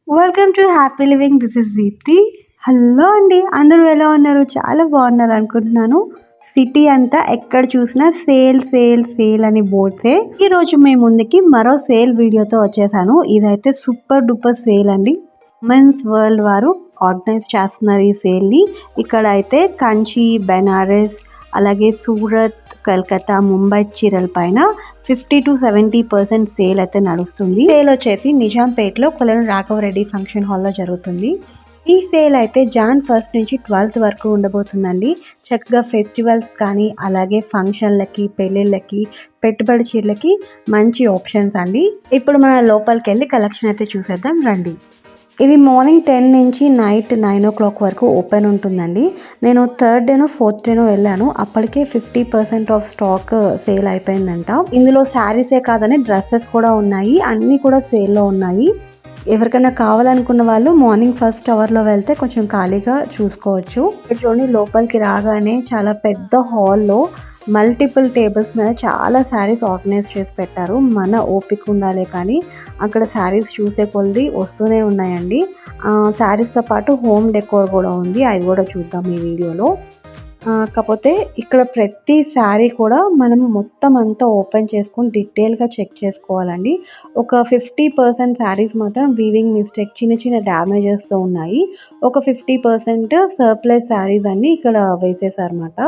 Welcome to happy living. This is Deepti. Hello అండి, అందరూ ఎలా ఉన్నారు? చాలా బాగున్నారు అనుకుంటున్నాను. సిటీ అంతా ఎక్కడ చూసినా సేల్ సేల్ సేల్ అని బోర్డ్సే. ఈ రోజు మేము ముందుకి మరో సేల్ వీడియోతో వచ్చేసాను. ఇదైతే సూపర్ డూపర్ సేల్ అండి. మెన్స్ వరల్డ్ వారు ఆర్గనైజ్ చేస్తున్నారు ఈ సేల్ని. ఇక్కడ అయితే కంచి, బెనారస్, అలాగే సూరత్, కలకత్తా, ముంబై చీరల పైన 50-70% సేల్ అయితే నడుస్తుంది. సేల్ వచ్చేసి నిజాంపేటలో కొలను రాఘవరెడ్డి ఫంక్షన్ హాల్లో జరుగుతుంది. ఈ సేల్ అయితే జాన్ 1 నుంచి 12 వరకు ఉండబోతుందండి. చక్కగా ఫెస్టివల్స్ కానీ అలాగే ఫంక్షన్లకి, పెళ్ళిళ్ళకి, పెట్టుబడి చీరలకి మంచి ఆప్షన్స్ అండి. ఇప్పుడు మన లోపలికి వెళ్ళి కలెక్షన్ అయితే చూసేద్దాం రండి. ఇది మార్నింగ్ 10 నుంచి నైట్ 9 o'clock వరకు ఓపెన్ ఉంటుందండి. నేను 3rd డేనో 4th డేనో వెళ్ళాను. అప్పటికే 50% ఆఫ్ స్టాక్ సేల్ అయిపోయిందంట. ఇందులో శారీసే కాదని డ్రెస్సెస్ కూడా ఉన్నాయి. అన్నీ కూడా సేల్లో ఉన్నాయి. ఎవరికైనా కావాలనుకున్న వాళ్ళు మార్నింగ్ ఫస్ట్ అవర్లో వెళ్తే కొంచెం ఖాళీగా చూసుకోవచ్చు. చూడండి, లోపలికి రాగానే చాలా పెద్ద హాల్లో మల్టిపుల్ టేబుల్స్ మీద చాలా శారీస్ ఆర్గనైజ్ చేసి పెట్టారు. మన ఓపిక ఉండాలి కానీ అక్కడ శారీస్ చూసే కొద్ది వస్తూనే ఉన్నాయండి. శారీస్తో పాటు హోమ్ డెకోర్ కూడా ఉంది, అది కూడా చూద్దాం ఈ వీడియోలో. కాకపోతే ఇక్కడ ప్రతి శారీ కూడా మనం మొత్తం అంతా ఓపెన్ చేసుకొని డీటెయిల్గా చెక్ చేసుకోవాలండి. ఒక 50% శారీస్ మాత్రం వీవింగ్ మిస్టేక్, చిన్న చిన్న డ్యామేజెస్తో ఉన్నాయి. ఒక 50% సర్ప్లస్ శారీస్ అన్నీ ఇక్కడ వేసేసారన్నమాట.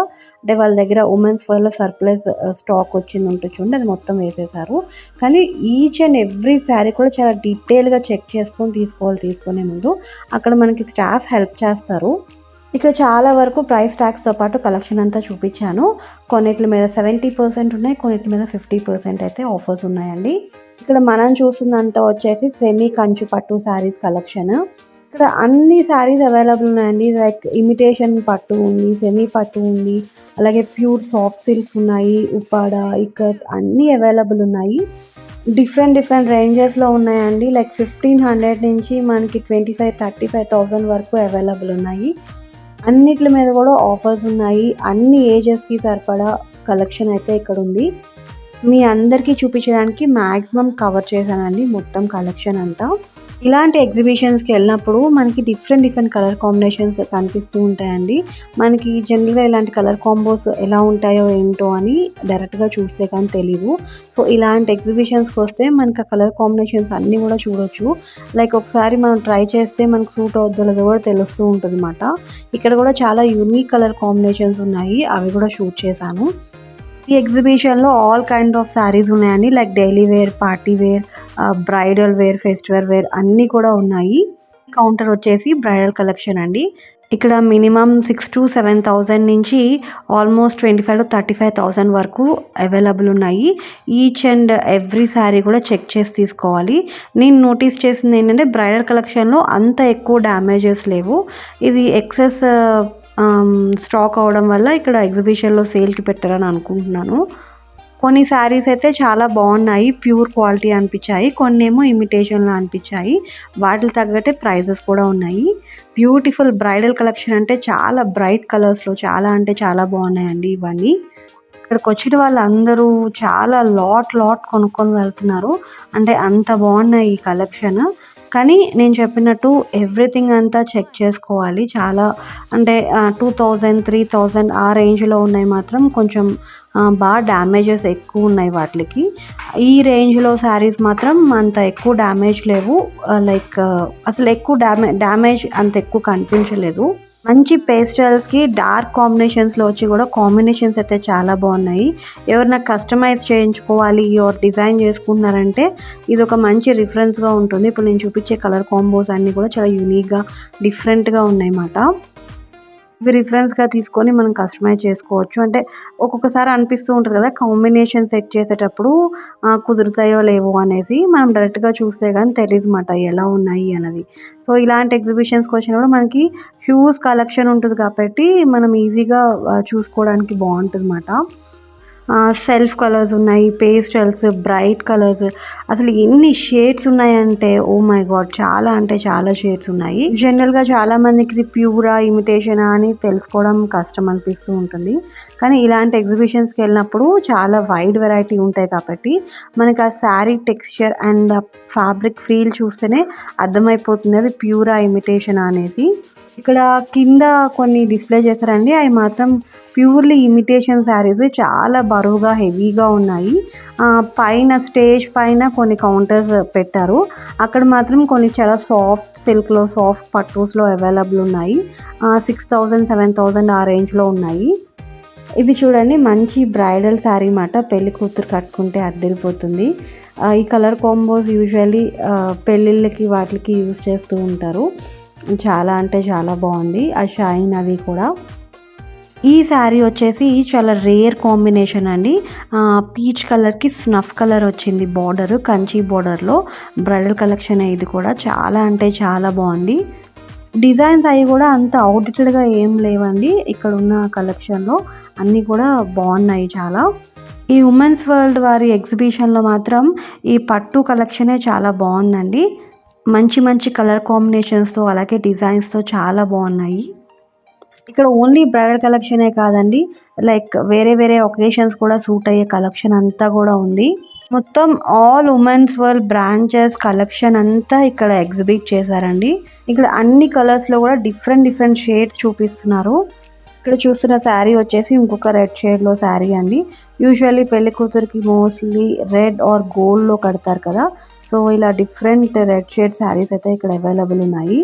అంటే వాళ్ళ దగ్గర ఉమెన్స్ వేర్లో సర్ప్లస్ స్టాక్ వచ్చింది ఉంటుంది చూడండి, అది మొత్తం వేసేసారు. కానీ ఈచ్ అండ్ ఎవ్రీ శారీ కూడా చాలా డీటెయిల్గా చెక్ చేసుకొని తీసుకునే ముందు అక్కడ మనకి స్టాఫ్ హెల్ప్ చేస్తారు. ఇక్కడ చాలా వరకు ప్రైస్ ట్యాగ్స్తో పాటు కలెక్షన్ అంతా చూపించాను. కొన్నిటి మీద 70% ఉన్నాయి, కొన్నిటి మీద 50% అయితే ఆఫర్స్ ఉన్నాయండి. ఇక్కడ మనం చూస్తుందంతా వచ్చేసి సెమీ కంచు పట్టు శారీస్ కలెక్షన్. ఇక్కడ అన్ని శారీస్ అవైలబుల్ ఉన్నాయండి. లైక్ ఇమిటేషన్ పట్టు ఉంది, సెమీ పట్టు ఉంది, అలాగే ప్యూర్ సాఫ్ట్ సిల్క్స్ ఉన్నాయి, ఉప్పాడ, ఇక్కత్ అన్నీ అవైలబుల్ ఉన్నాయి. డిఫరెంట్ రేంజెస్లో ఉన్నాయండి. లైక్ 1500 నుంచి మనకి 25,000-35,000 వరకు అవైలబుల్ ఉన్నాయి. అన్నిటి మీద కూడా ఆఫర్స్ ఉన్నాయి. అన్ని ఏజెస్కి సరిపడా కలెక్షన్ అయితే ఇక్కడ ఉంది. మీ అందరికీ చూపించడానికి మ్యాక్సిమం కవర్ చేశానండి మొత్తం కలెక్షన్ అంతా. ఇలాంటి ఎగ్జిబిషన్స్కి వెళ్ళినప్పుడు మనకి డిఫరెంట్ కలర్ కాంబినేషన్స్ కనిపిస్తూ ఉంటాయండి. మనకి జనరల్గా ఇలాంటి కలర్ కాంబోస్ ఎలా ఉంటాయో ఏంటో అని డైరెక్ట్గా చూస్తే కానీ తెలీదు. సో ఇలాంటి ఎగ్జిబిషన్స్కి వస్తే మనకి ఆ కలర్ కాంబినేషన్స్ అన్నీ కూడా చూడొచ్చు. లైక్ ఒకసారి మనం ట్రై చేస్తే మనకు సూట్ అవుతుందో కూడా తెలుస్తూ ఉంటుంది అన్నమాట. ఇక్కడ కూడా చాలా యూనిక్ కలర్ కాంబినేషన్స్ ఉన్నాయి, అవి కూడా షూట్ చేశాను. ఈ ఎగ్జిబిషన్లో ఆల్ కైండ్ ఆఫ్ శారీస్ ఉన్నాయండి. Like daily wear, party wear, bridal wear, festival wear అన్నీ కూడా ఉన్నాయి. కౌంటర్ వచ్చేసి బ్రైడల్ కలెక్షన్ అండి. ఇక్కడ మినిమం 6,000-7,000 నుంచి ఆల్మోస్ట్ 25,000-35,000 వరకు అవైలబుల్ ఉన్నాయి. ఈచ్ అండ్ ఎవ్రీ శారీ కూడా చెక్ చేసి తీసుకోవాలి. నేను నోటీస్ చేసింది ఏంటంటే బ్రైడల్ కలెక్షన్లో అంత ఎక్కువ డ్యామేజెస్ లేవు. ఇది ఎక్సెస్ స్టాక్ అవడం వల్ల ఇక్కడ ఎగ్జిబిషన్లో సేల్కి పెట్టారని అనుకుంటున్నాను. కొన్ని శారీస్ అయితే చాలా బాగున్నాయి, ప్యూర్ క్వాలిటీ అనిపించాయి. కొన్ని ఏమో ఇమిటేషన్లో అనిపించాయి. వాటికి తగ్గట్టే ప్రైజెస్ కూడా ఉన్నాయి. బ్యూటిఫుల్ బ్రైడల్ కలెక్షన్ అంటే చాలా బ్రైట్ కలర్స్లో చాలా అంటే చాలా బాగున్నాయండి ఇవన్నీ. ఇక్కడికి వచ్చిన వాళ్ళందరూ చాలా లాట్ కొనుక్కొని వెళ్తున్నారు. అంటే అంత బాగున్నాయి ఈ కలెక్షన్. కానీ నేను చెప్పినట్టు ఎవ్రీథింగ్ అంతా చెక్ చేసుకోవాలి. చాలా అంటే 2,000-3,000 ఆ రేంజ్లో ఉన్నాయి మాత్రం కొంచెం బాగా డ్యామేజెస్ ఎక్కువ ఉన్నాయి వాటికి. ఈ రేంజ్లో శారీస్ మాత్రం అంత ఎక్కువ డ్యామేజ్ లేవు. లైక్ అసలు ఎక్కువ డ్యామేజ్ అంత ఎక్కువ కనిపించలేదు. మంచి పేస్టల్స్కి డార్క్ కాంబినేషన్స్లో వచ్చి కూడా కాంబినేషన్స్ అయితే చాలా బాగున్నాయి. ఎవరైనా కస్టమైజ్ చేయించుకోవాలి ఆర్ డిజైన్ చేసుకుంటున్నారంటే ఇది ఒక మంచి రిఫరెన్స్గా ఉంటుంది. ఇప్పుడు నేను చూపించే కలర్ కాంబోస్ అన్నీ కూడా చాలా యూనిక్గా డిఫరెంట్గా ఉన్నాయి అన్నమాట. ఇవి రిఫరెన్స్గా తీసుకొని మనం కస్టమైజ్ చేసుకోవచ్చు. అంటే ఒక్కొక్కసారి అనిపిస్తూ ఉంటుంది కదా, కాంబినేషన్ సెట్ చేసేటప్పుడు కుదురుతాయో లేవో అనేసి మనం డైరెక్ట్గా చూస్తే కానీ తెలియదు అన్నమాట ఎలా ఉన్నాయి అన్నది. సో ఇలాంటి ఎగ్జిబిషన్స్కి వచ్చినప్పుడు మనకి హ్యూజ్ కలెక్షన్ ఉంటుంది కాబట్టి మనం ఈజీగా చూసుకోవడానికి బాగుంటుంది అన్నమాట. సెల్ఫ్ కలర్స్ ఉన్నాయి, పేస్టల్స్, బ్రైట్ కలర్స్, అసలు ఎన్ని షేడ్స్ ఉన్నాయంటే ఓ మై గాడ్, చాలా అంటే చాలా షేడ్స్ ఉన్నాయి. జనరల్గా చాలా మందికి ఇది ప్యూరా ఇమిటేషనా అని తెలుసుకోవడం కష్టం అనిపిస్తూ ఉంటుంది. కానీ ఇలాంటి ఎగ్జిబిషన్స్కి వెళ్ళినప్పుడు చాలా వైడ్ వెరైటీ ఉంటాయి కాబట్టి మనకి ఆ sari texture and fabric feel చూస్తేనే అర్థమైపోతుంది అది ప్యూరా ఇమిటేషనా అనేసి. ఇక్కడ కింద కొన్ని డిస్ప్లే చేశారండి, అవి మాత్రం ప్యూర్లీ ఇమిటేషన్ శారీస్, చాలా బరువుగా హెవీగా ఉన్నాయి. పైన స్టేజ్ పైన కొన్ని కౌంటర్స్ పెట్టారు, అక్కడ మాత్రం కొన్ని చాలా సాఫ్ట్ సిల్క్లో, సాఫ్ట్ పట్టూస్లో అవైలబుల్ ఉన్నాయి. 6000 7000 ఆ రేంజ్లో ఉన్నాయి. ఇది చూడండి, మంచి బ్రైడల్ శారీ మాట, పెళ్లి కూతురు కట్టుకుంటే అద్దరిపోతుంది. ఈ కలర్ కాంబోస్ యూజువల్లీ పెళ్ళిళ్ళకి వాటికి యూజ్ చేస్తూ ఉంటారు. చాలా అంటే చాలా బాగుంది ఆ షైన్ అది కూడా. ఈ శారీ వచ్చేసి చాలా రేర్ కాంబినేషన్ అండి. పీచ్ కలర్కి స్నఫ్ కలర్ వచ్చింది బార్డర్, కంచి బార్డర్లో బ్రైడల్ కలెక్షన్. ఇది కూడా చాలా అంటే చాలా బాగుంది. డిజైన్స్ అవి కూడా అంత అవుట్డేటెడ్గా ఏం లేవండి, ఇక్కడ ఉన్న కలెక్షన్లో అన్నీ కూడా బాగున్నాయి చాలా. ఈ ఉమెన్స్ వరల్డ్ వారి ఎగ్జిబిషన్లో మాత్రం ఈ పట్టు కలెక్షనే చాలా బాగుందండి. మంచి మంచి కలర్ కాంబినేషన్స్తో అలాగే డిజైన్స్తో చాలా బాగున్నాయి. ఇక్కడ ఓన్లీ బ్రైడల్ కలెక్షనే కాదండి, లైక్ వేరే వేరే ఒకేషన్స్ కూడా సూట్ అయ్యే కలెక్షన్ అంతా కూడా ఉంది. మొత్తం all women's world branches collection అంతా ఇక్కడ ఎగ్జిబిట్ చేశారండి. ఇక్కడ అన్ని కలర్స్లో కూడా డిఫరెంట్ డిఫరెంట్ షేడ్స్ చూపిస్తున్నారు. ఇక్కడ చూస్తున్న శారీ వచ్చేసి ఇంకొక రెడ్ షేడ్లో శారీ అండి. యూజువల్లీ పెళ్లి కూతురికి మోస్ట్లీ రెడ్ ఆర్ గోల్డ్లో కడతారు కదా, సో ఇలా డిఫరెంట్ రెడ్ షేడ్ శారీస్ అయితే ఇక్కడ అవైలబుల్ ఉన్నాయి.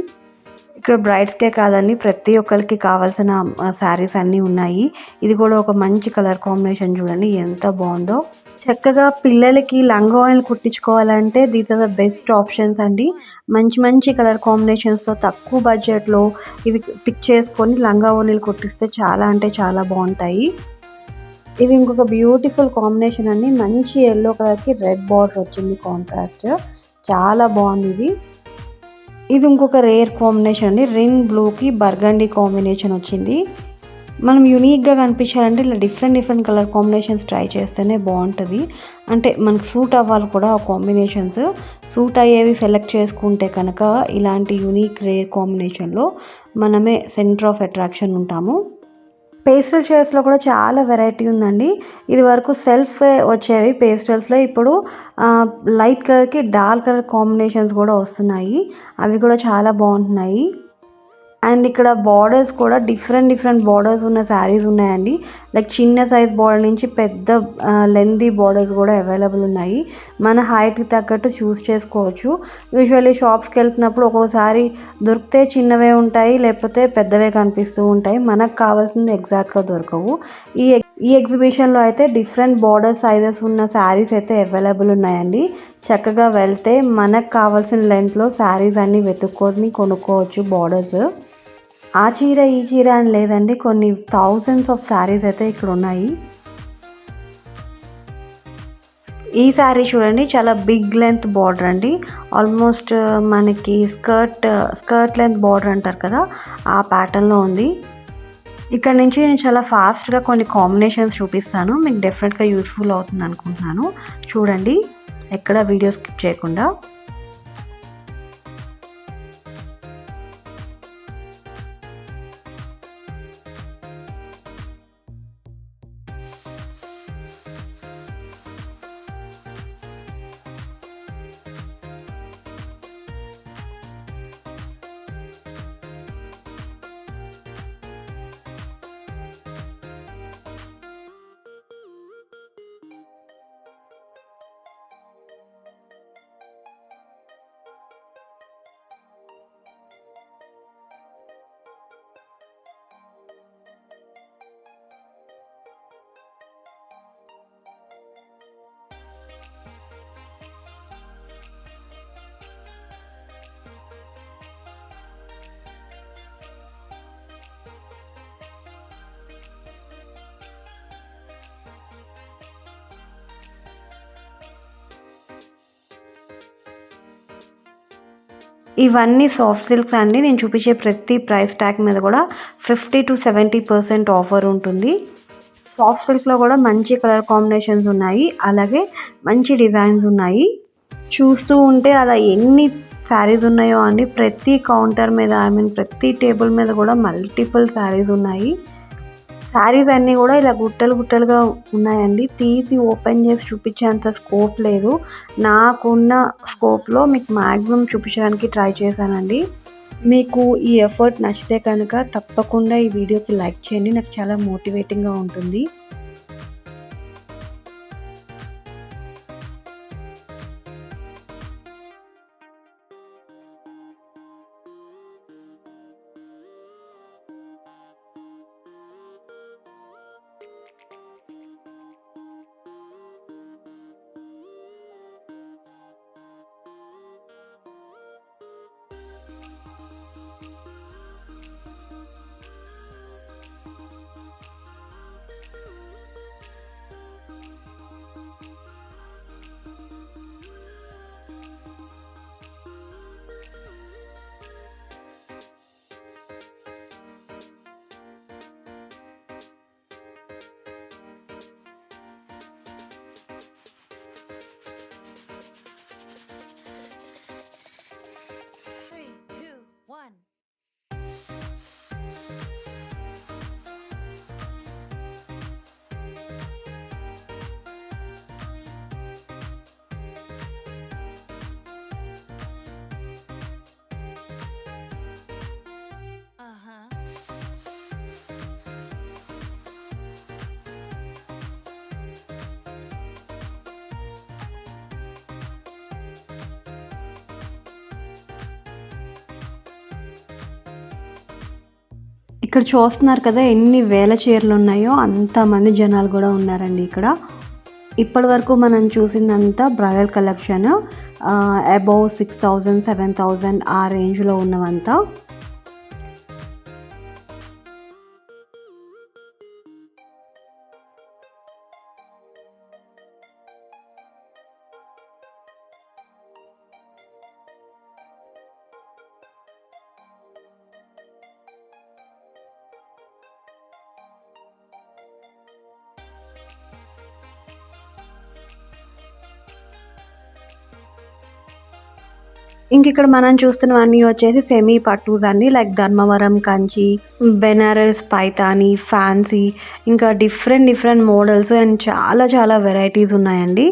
ఇక్కడ బ్రైడ్స్కే కాదండి, ప్రతి ఒక్కరికి కావాల్సిన శారీస్ అన్నీ ఉన్నాయి. ఇది కూడా ఒక మంచి కలర్ కాంబినేషన్, చూడండి ఎంత బాగుందో. చక్కగా పిల్లలకి లంగావోణీలు కుట్టించుకోవాలంటే these are the best options అండి. మంచి మంచి కలర్ కాంబినేషన్స్తో తక్కువ బడ్జెట్లో ఇవి పిక్ చేసుకొని లంగావోణీలు కుట్టిస్తే చాలా అంటే చాలా బాగుంటాయి. ఇది ఇంకొక బ్యూటిఫుల్ కాంబినేషన్ అండి, మంచి ఎల్లో కలర్కి రెడ్ బార్డర్ వచ్చింది కాంట్రాస్ట్, చాలా బాగుంది ఇది. ఇది ఇంకొక రేర్ కాంబినేషన్ అండి, రిన్ బ్లూకి బర్గండీ కాంబినేషన్ వచ్చింది. మనం యూనిక్గా కనిపించాలంటే ఇలా different different colour combinations try చేస్తేనే బాగుంటుంది. అంటే మనకు సూట్ అవ్వాలి కూడా ఆ కాంబినేషన్స్, సూట్ అయ్యేవి సెలెక్ట్ చేసుకుంటే కనుక ఇలాంటి యూనిక్ రేర్ కాంబినేషన్లో మనమే సెంటర్ ఆఫ్ అట్రాక్షన్ ఉంటాము. పేస్టల్ షేడ్స్లో కూడా చాలా వెరైటీ ఉందండి. ఇది వరకు సెల్ఫ్ వచ్చేవి పేస్టల్స్లో, ఇప్పుడు లైట్ కలర్కి డార్క్ కలర్ కాంబినేషన్స్ కూడా వస్తున్నాయి, అవి కూడా చాలా బాగుంటున్నాయి. అండ్ ఇక్కడ బార్డర్స్ కూడా డిఫరెంట్ డిఫరెంట్ బార్డర్స్ ఉన్న శారీస్ ఉన్నాయండి. లైక్ చిన్న సైజ్ బార్డర్ నుంచి పెద్ద లెంతీ బార్డర్స్ కూడా అవైలబుల్ ఉన్నాయి. మన హైట్కి తగ్గట్టు చూస్ చేసుకోవచ్చు. యూజువల్లీ షాప్స్కి వెళ్తున్నప్పుడు ఒక్కోసారి దొరికితే చిన్నవే ఉంటాయి, లేకపోతే పెద్దవే కనిపిస్తూ ఉంటాయి, మనకు కావాల్సింది ఎగ్జాక్ట్గా దొరకవు. ఈ ఎగ్జిబిషన్లో అయితే డిఫరెంట్ బార్డర్ సైజెస్ ఉన్న శారీస్ అయితే అవైలబుల్ ఉన్నాయండి. చక్కగా వెళ్తే మనకు కావాల్సిన లెంత్లో శారీస్ అన్నీ వెతుక్కొని కొనుక్కోవచ్చు. బార్డర్స్ ఆ చీర ఈ చీర అని లేదండి, కొన్ని థౌజండ్స్ ఆఫ్ శారీస్ అయితే ఇక్కడ ఉన్నాయి. ఈ శారీ చూడండి, చాలా బిగ్ లెంత్ బార్డర్ అండి, ఆల్మోస్ట్ మనకి స్కర్ట్ లెంత్ బార్డర్ అంటారు కదా, ఆ ప్యాటర్న్లో ఉంది. ఇక్కడ నుంచి నేను చాలా ఫాస్ట్గా కొన్ని కాంబినేషన్స్ చూపిస్తాను, మీకు డెఫినెట్గా యూస్ఫుల్ అవుతుంది అనుకుంటున్నాను. చూడండి, ఎక్కడ వీడియో స్కిప్ చేయకుండా. ఇవన్నీ సాఫ్ట్ సిల్క్స్ అండి. నేను చూపించే ప్రతి ప్రైస్ ట్యాగ్ మీద కూడా 50 to 70% ఆఫర్ ఉంటుంది. సాఫ్ట్ సిల్క్లో కూడా మంచి కలర్ కాంబినేషన్స్ ఉన్నాయి, అలాగే మంచి డిజైన్స్ ఉన్నాయి. చూస్తూ ఉంటే అలా ఎన్ని శారీస్ ఉన్నాయో అండి. ప్రతి కౌంటర్ మీద ప్రతి టేబుల్ మీద కూడా మల్టిపుల్ శారీస్ ఉన్నాయి. శారీస్ అన్నీ కూడా ఇలా గుట్టలు గుట్టలుగా ఉన్నాయండి. తీసి ఓపెన్ చేసి చూపించేంత స్కోప్ లేదు. నాకున్న స్కోప్లో మీకు మ్యాక్సిమం చూపించడానికి ట్రై చేశానండి. మీకు ఈ ఎఫర్ట్ నచ్చితే కనుక తప్పకుండా ఈ వీడియోకి లైక్ చేయండి. నాకు చాలా మోటివేటింగ్గా ఉంటుంది. ఇక్కడ చూస్తున్నారు కదా ఎన్ని వేల చీరలు ఉన్నాయో, అంతమంది జనాలు కూడా ఉన్నారండి ఇక్కడ. ఇప్పటి వరకు మనం చూసిందంతా బ్రైడల్ కలెక్షన్, అబౌవ్ 6,000 7,000 ఆ రేంజ్లో ఉన్నవంతా. ఇంక ఇక్కడ మనం చూస్తున్నవన్నీ వచ్చేసి సెమీ పట్టూస్ అండి. లైక్ ధర్మవరం కంచి, బెనారస్ పైతాని, ఫ్యాన్సీ, ఇంకా డిఫరెంట్ మోడల్స్ అండ్ చాలా వెరైటీస్ ఉన్నాయండి.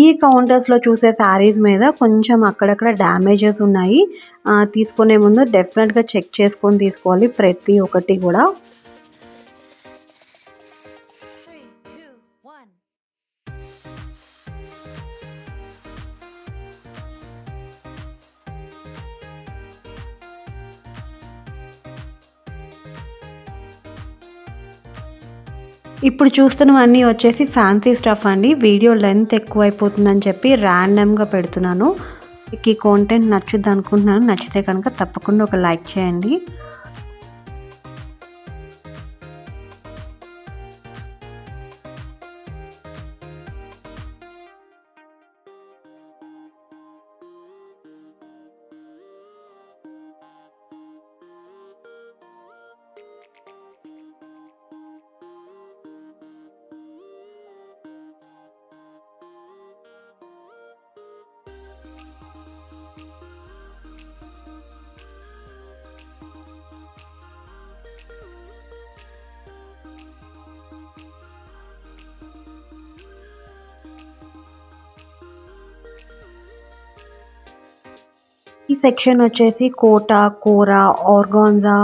ఈ కౌంటర్స్లో చూసే శారీస్ మీద కొంచెం అక్కడక్కడ డ్యామేజెస్ ఉన్నాయి. తీసుకునే ముందు డెఫినెట్గా చెక్ చేసుకొని తీసుకోవాలి ప్రతి ఒక్కటి కూడా. ఇప్పుడు చూస్తున్నవన్నీ వచ్చేసి ఫ్యాన్సీ స్టఫ్ అండి. వీడియో లెంత్ ఎక్కువైపోతుందని చెప్పి ర్యాండమ్గా పెడుతున్నాను. మీకు ఈ కాంటెంట్ నచ్చుద్ది అనుకుంటున్నాను. నచ్చితే కనుక తప్పకుండా ఒక లైక్ చేయండి. ఈ సెక్షన్ వచ్చేసి కోట, కోరా, ఆర్గాన్జా,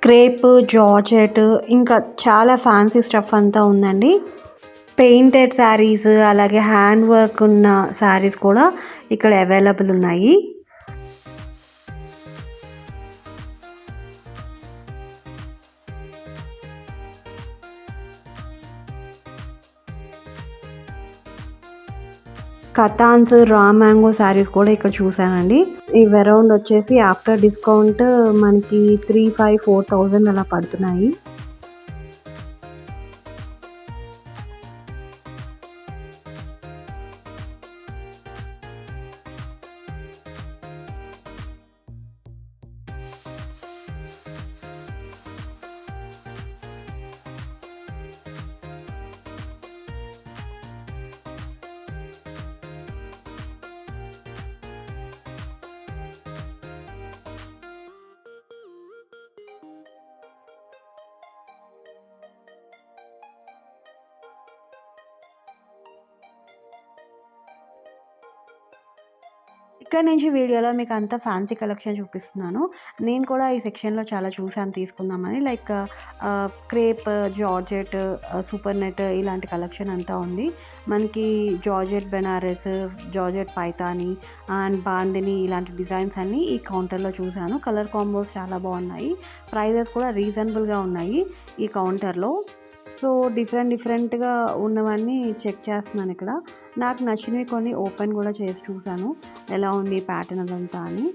క్రేప్, జార్జెట్, ఇంకా చాలా ఫ్యాన్సీ స్టఫ్ అంతా ఉందండి. పెయింటెడ్ శారీస్, అలాగే హ్యాండ్ వర్క్ ఉన్న శారీస్ కూడా ఇక్కడ అవైలబుల్ ఉన్నాయి. కతాన్స్, రా మ్యాంగో శారీస్ కూడా ఇక్కడ చూసానండి. ఇవి అరౌండ్ వచ్చేసి ఆఫ్టర్ డిస్కౌంట్ మనకి 3,500-4,000 అలా పడుతున్నాయి. ఇక్కడ నుంచి వీడియోలో మీకు అంతా ఫ్యాన్సీ కలెక్షన్ చూపిస్తున్నాను. నేను కూడా ఈ సెక్షన్‌లో చాలా చూసాను తీసుకుందామని. Like crepe, georgette, super net ఇలాంటి కలెక్షన్ అంతా ఉంది. మనకి georgette Banaras, georgette Paithani and bandhani ఇలాంటి డిజైన్స్ అన్నీ ఈ కౌంటర్‌లో చూసాను. కలర్ కాంబోస్ చాలా బాగున్నాయి. ప్రైజెస్ కూడా రీజనబుల్‌గా ఉన్నాయి ఈ కౌంటర్‌లో. సో డిఫరెంట్‌గా ఉన్నవన్నీ చెక్ చేస్తున్నాను ఇక్కడ. నాకు నచ్చినవి కొన్ని ఓపెన్ కూడా చేసి చూసాను. ఎలా ఉంది ప్యాటర్న్ అదంతా అని.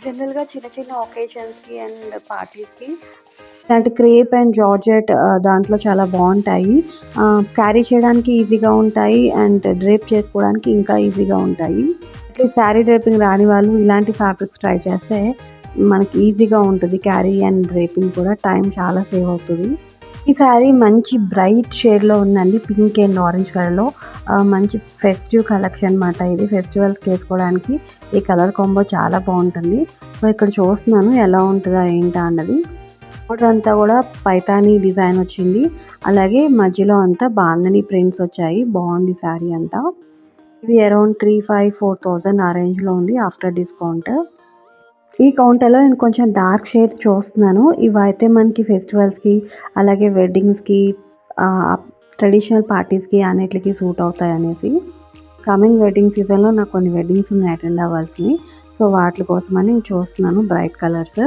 జనరల్‌గా చిన్న ఒకేషన్స్‌కి అండ్ పార్టీస్‌కి ఇలాంటి క్రేప్ అండ్ జార్జెట్ దాంట్లో చాలా బాగుంటాయి. క్యారీ చేయడానికి ఈజీగా ఉంటాయి అండ్ డ్రేప్ చేసుకోవడానికి ఇంకా ఈజీగా ఉంటాయి. అట్లీస్ట్ శారీ డ్రేపింగ్ రాని వాళ్ళు ఇలాంటి ఫ్యాబ్రిక్స్ ట్రై చేస్తే మనకి ఈజీగా ఉంటుంది క్యారీ అండ్ డ్రేపింగ్ కూడా. టైం చాలా సేవ్ అవుతుంది. ఈ శారీ మంచి బ్రైట్ షేడ్‌లో ఉందండి. పింక్ అండ్ ఆరెంజ్ కలర్‌లో. మంచి ఫెస్టివ్ కలెక్షన్ అనమాట ఇది. ఫెస్టివల్స్‌కి వేసుకోవడానికి ఈ కలర్ కాంబో చాలా బాగుంటుంది. సో ఇక్కడ చూస్తున్నాను ఎలా ఉంటుందా ఏంటా అన్నది. బోర్డర్ అంతా కూడా పైతానీ డిజైన్ వచ్చింది. అలాగే మధ్యలో అంతా బాందిని ప్రింట్స్ వచ్చాయి. బాగుంది శారీ అంతా. ఇది అరౌండ్ 3,500-4,000 ఆ రేంజ్‌లో ఉంది ఆఫ్టర్ డిస్కౌంట్. ఈ కౌంటర్‌లో నేను కొంచెం డార్క్ షేడ్స్ చూస్తున్నాను. ఇవైతే మనకి ఫెస్టివల్స్‌కి అలాగే వెడ్డింగ్స్‌కి ట్రెడిషనల్ పార్టీస్‌కి అన్నిట్లికి సూట్ అవుతాయి అనేసి. కమింగ్ వెడ్డింగ్ సీజన్‌లో నాకు కొన్ని వెడ్డింగ్స్ ఉన్నాయి అటెండ్ అవ్వాల్సినవి. సో వాటి కోసమని చూస్తున్నాను బ్రైట్ కలర్స్.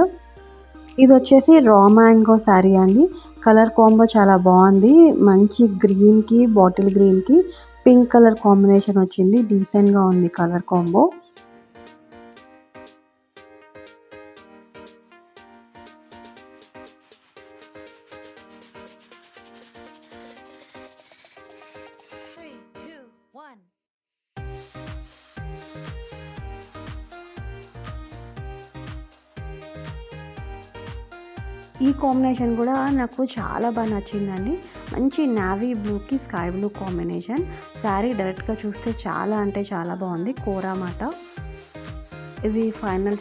ఇది వచ్చేసి రా మ్యాంగో శారీ అండి. కలర్ కాంబో చాలా బాగుంది. మంచి గ్రీన్‌కి, బాటిల్ గ్రీన్‌కి పింక్ కలర్ కాంబినేషన్ వచ్చింది. డీసెంట్‌గా ఉంది కలర్ కాంబో. ఈ కాంబినేషన్ కూడా నాకు చాలా బాగా నచ్చిందండి. మంచి నావీ బ్లూకి స్కై బ్లూ కాంబినేషన్. శారీ డైరెక్ట్గా చూస్తే చాలా అంటే చాలా బాగుంది. కోరా మాట. ఇది ఫైనల్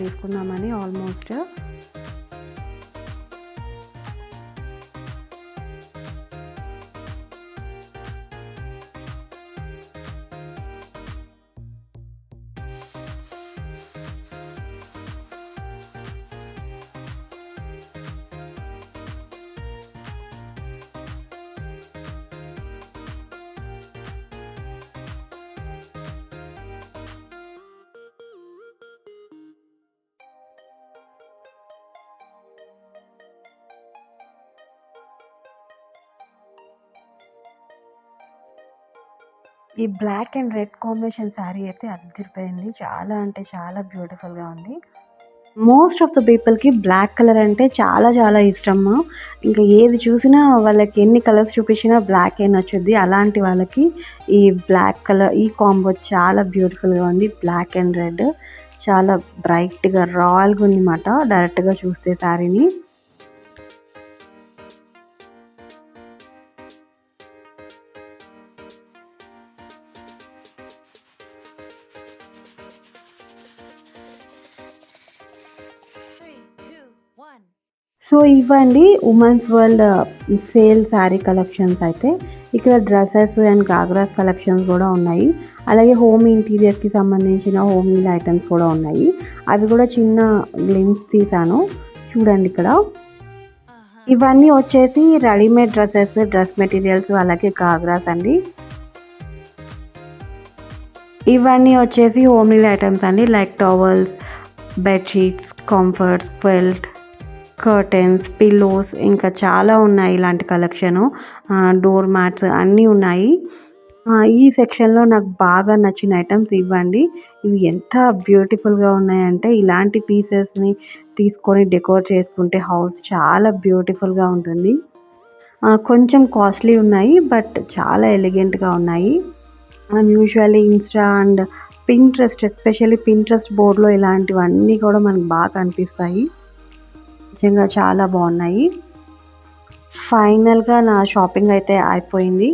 తీసుకుందామని ఆల్మోస్ట్. ఈ black and red combination sari అయితే అదిరిపోయింది. చాలా అంటే చాలా బ్యూటిఫుల్‌గా ఉంది. మోస్ట్ ఆఫ్ ద పీపుల్‌కి బ్లాక్ కలర్ అంటే చాలా ఇష్టము. ఇంకా ఏది చూసినా వాళ్ళకి ఎన్ని కలర్స్ చూపించినా బ్లాకే నచ్చుద్ది. అలాంటి వాళ్ళకి ఈ బ్లాక్ కలర్ ఈ కాంబో చాలా బ్యూటిఫుల్‌గా ఉంది. బ్లాక్ అండ్ రెడ్ చాలా బ్రైట్‌గా రాయల్‌గా ఉందన్నమాట డైరెక్ట్‌గా చూస్తే శారీని. సో ఇవ్వండి women's world sale sari collections అయితే. ఇక్కడ డ్రెస్సెస్ అండ్ గాగ్రాస్ కలెక్షన్స్ కూడా ఉన్నాయి. అలాగే హోమ్ ఇంటీరియర్స్కి సంబంధించిన హోమ్ నీల్ ఐటమ్స్ కూడా ఉన్నాయి. అవి కూడా చిన్న గ్లిమ్స్ తీసాను చూడండి ఇక్కడ. ఇవన్నీ వచ్చేసి రెడీమేడ్ డ్రెస్సెస్, డ్రెస్ మెటీరియల్స్ అలాగే గాగ్రాస్ అండి. ఇవన్నీ వచ్చేసి హోమ్ నీల్ ఐటమ్స్ అండి. Like towels, bedsheets, comforts, quilt, curtains, pillows ఇంకా చాలా ఉన్నాయి ఇలాంటి కలెక్షను. డోర్ మ్యాట్స్ అన్నీ ఉన్నాయి. ఈ సెక్షన్‌లో నాకు బాగా నచ్చిన ఐటమ్స్ ఇవ్వండి. ఇవి ఎంత బ్యూటిఫుల్‌గా ఉన్నాయంటే ఇలాంటి పీసెస్‌ని తీసుకొని డెకోర్ చేసుకుంటే హౌస్ చాలా బ్యూటిఫుల్‌గా ఉంటుంది. కొంచెం కాస్ట్లీ ఉన్నాయి బట్ చాలా ఎలిగెంట్‌గా ఉన్నాయి. మనం usually Insta and Pinterest, especially Pinterest బోర్డ్‌లో ఇలాంటివన్నీ కూడా మనకు బాగా కనిపిస్తాయి. నిజంగా చాలా బాగున్నాయి. ఫైనల్‌గా నా షాపింగ్ అయితే అయిపోయింది.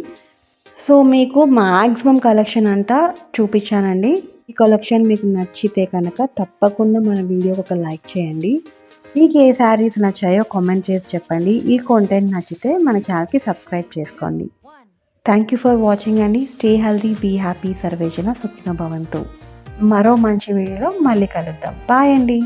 సో మీకు మ్యాక్సిమం కలెక్షన్ అంతా చూపించానండి. ఈ కలెక్షన్ మీకు నచ్చితే కనుక తప్పకుండా మన వీడియోకి ఒక లైక్ చేయండి. మీకు ఏ శారీస్ నచ్చాయో కామెంట్ చేసి చెప్పండి. ఈ కంటెంట్ నచ్చితే మన ఛానల్‌కి సబ్స్క్రైబ్ చేసుకోండి. థ్యాంక్ యూ ఫర్ వాచింగ్ అండి. స్టే హెల్తీ, బీ హ్యాపీ, సర్వేజన సుఖినో భవంతు. మరో మంచి వీడియోలో మళ్ళీ కలుద్దాం. బాయ్ అండి.